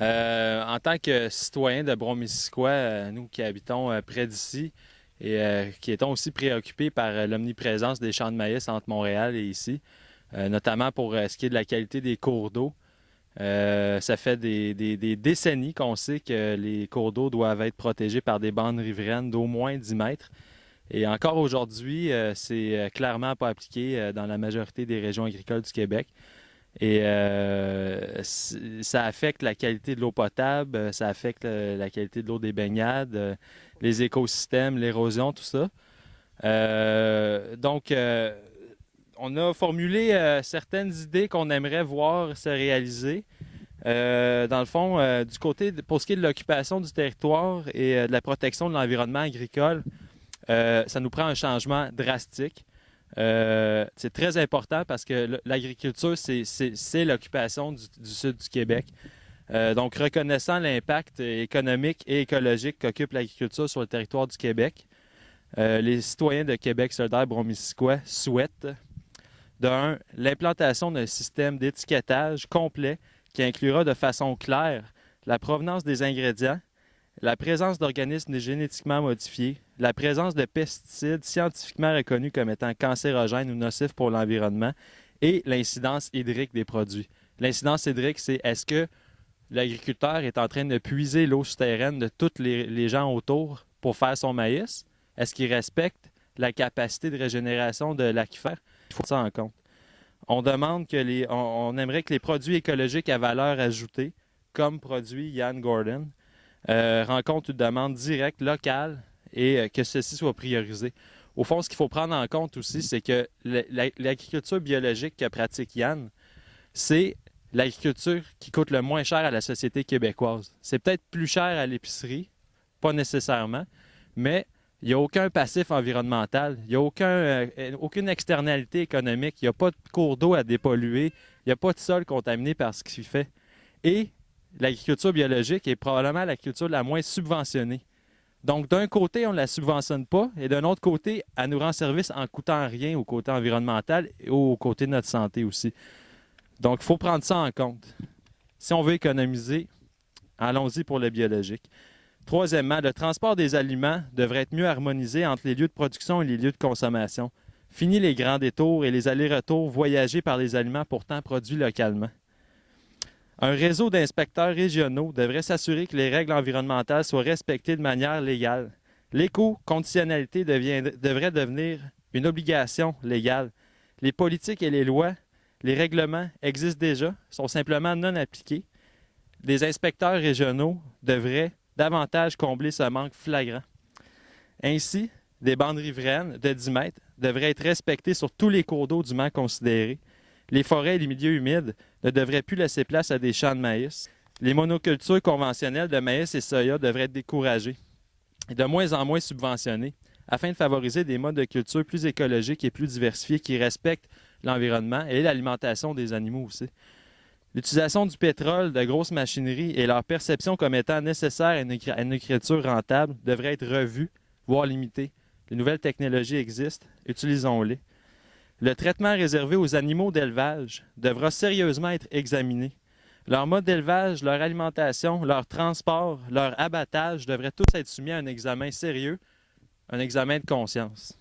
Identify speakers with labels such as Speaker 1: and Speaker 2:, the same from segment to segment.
Speaker 1: En tant que citoyen de Brome-Missisquoi, nous qui habitons près d'ici et qui étions aussi préoccupés par l'omniprésence des champs de maïs entre Montréal et ici, notamment pour ce qui est de la qualité des cours d'eau. Ça fait des décennies qu'on sait que les cours d'eau doivent être protégés par des bandes riveraines d'au moins 10 mètres. Et encore aujourd'hui, c'est clairement pas appliqué dans la majorité des régions agricoles du Québec. Et ça affecte la qualité de l'eau potable, ça affecte la qualité de l'eau des baignades, les écosystèmes, l'érosion, tout ça. Donc, on a formulé certaines idées qu'on aimerait voir se réaliser. Dans le fond, du côté, pour ce qui est de l'occupation du territoire et de la protection de l'environnement agricole, ça nous prend un changement drastique. C'est très important parce que l'agriculture, c'est l'occupation du sud du Québec. Donc, reconnaissant l'impact économique et écologique qu'occupe l'agriculture sur le territoire du Québec, les citoyens de Québec solidaire Brome-Missisquoi souhaitent, de un, l'implantation d'un système d'étiquetage complet qui inclura de façon claire la provenance des ingrédients, la présence d'organismes génétiquement modifiés, la présence de pesticides scientifiquement reconnus comme étant cancérogènes ou nocifs pour l'environnement et l'incidence hydrique des produits. L'incidence hydrique, c'est est-ce que l'agriculteur est en train de puiser l'eau souterraine de tous les gens autour pour faire son maïs? Est-ce qu'il respecte la capacité de régénération de l'aquifère? Il faut ça en compte. On demande que on aimerait que les produits écologiques à valeur ajoutée, comme produit Yann Gordon, rencontrent une demande directe, locale, et que ceci soit priorisé. Au fond, ce qu'il faut prendre en compte aussi, c'est que l'agriculture biologique que pratique Yann, c'est l'agriculture qui coûte le moins cher à la société québécoise. C'est peut-être plus cher à l'épicerie, pas nécessairement, mais il n'y a aucun passif environnemental, il n'y a aucune externalité économique, il n'y a pas de cours d'eau à dépolluer, il n'y a pas de sol contaminé par ce qu'il fait. Et l'agriculture biologique est probablement l'agriculture la moins subventionnée. Donc, d'un côté, on ne la subventionne pas, et d'un autre côté, elle nous rend service en coûtant rien au côté environnemental et au côté de notre santé aussi. Donc, il faut prendre ça en compte. Si on veut économiser, allons-y pour le biologique. Troisièmement, le transport des aliments devrait être mieux harmonisé entre les lieux de production et les lieux de consommation. Fini les grands détours et les allers-retours voyagés par les aliments pourtant produits localement. Un réseau d'inspecteurs régionaux devrait s'assurer que les règles environnementales soient respectées de manière légale. L'éco-conditionnalité devrait devenir une obligation légale. Les politiques et les lois, les règlements existent déjà, sont simplement non appliqués. Les inspecteurs régionaux devraient davantage combler ce manque flagrant. Ainsi, des bandes riveraines de 10 mètres devraient être respectées sur tous les cours d'eau dûment considérés. Les forêts et les milieux humides ne devraient plus laisser place à des champs de maïs. Les monocultures conventionnelles de maïs et soya devraient être découragées et de moins en moins subventionnées afin de favoriser des modes de culture plus écologiques et plus diversifiés qui respectent l'environnement et l'alimentation des animaux aussi. L'utilisation du pétrole, de grosses machineries et leur perception comme étant nécessaire à une agriculture rentable devrait être revue, voire limitée. Les nouvelles technologies existent, utilisons-les. Le traitement réservé aux animaux d'élevage devra sérieusement être examiné. Leur mode d'élevage, leur alimentation, leur transport, leur abattage devraient tous être soumis à un examen sérieux, un examen de conscience.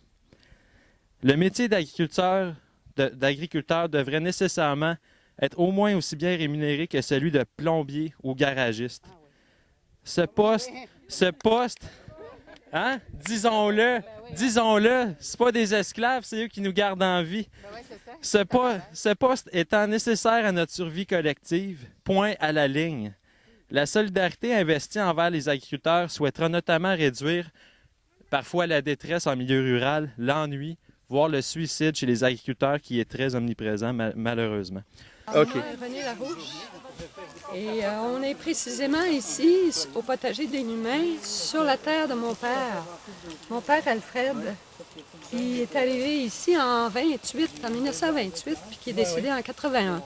Speaker 1: Le métier d'agriculteur devrait nécessairement être au moins aussi bien rémunéré que celui de plombier ou garagiste. Ce poste, hein? Disons-le, c'est pas des esclaves, c'est eux qui nous gardent en vie. Ce poste étant nécessaire à notre survie collective, point à la ligne. La solidarité investie envers les agriculteurs souhaitera notamment réduire parfois la détresse en milieu rural, l'ennui, voire le suicide chez les agriculteurs qui est très omniprésent malheureusement.
Speaker 2: OK. René Larouche. Et on est précisément ici, au potager des Humains, sur la terre de mon père. Mon père Alfred, qui est arrivé ici en 1928, puis qui est décédé en 81.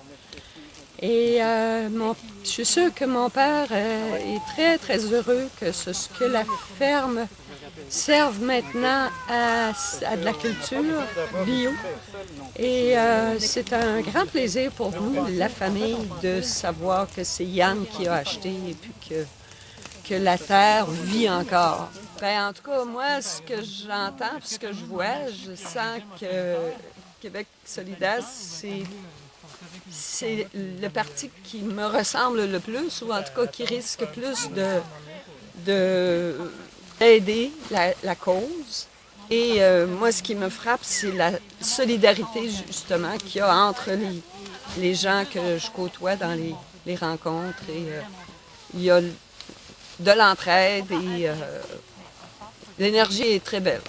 Speaker 2: Et je suis sûre que mon père est très, très heureux que la ferme serve maintenant à de la culture bio Et c'est un grand plaisir pour nous, la famille, de savoir que c'est Yann qui a acheté et puis que la terre vit encore. Ben, en tout cas, moi, ce que j'entends, ce que je vois, je sens que Québec solidaire, c'est le parti qui me ressemble le plus, ou en tout cas qui risque plus d'aider la cause. Et moi, ce qui me frappe, c'est la solidarité, justement, qu'il y a entre les gens que je côtoie dans les rencontres. Et il y a de l'entraide et l'énergie est très belle.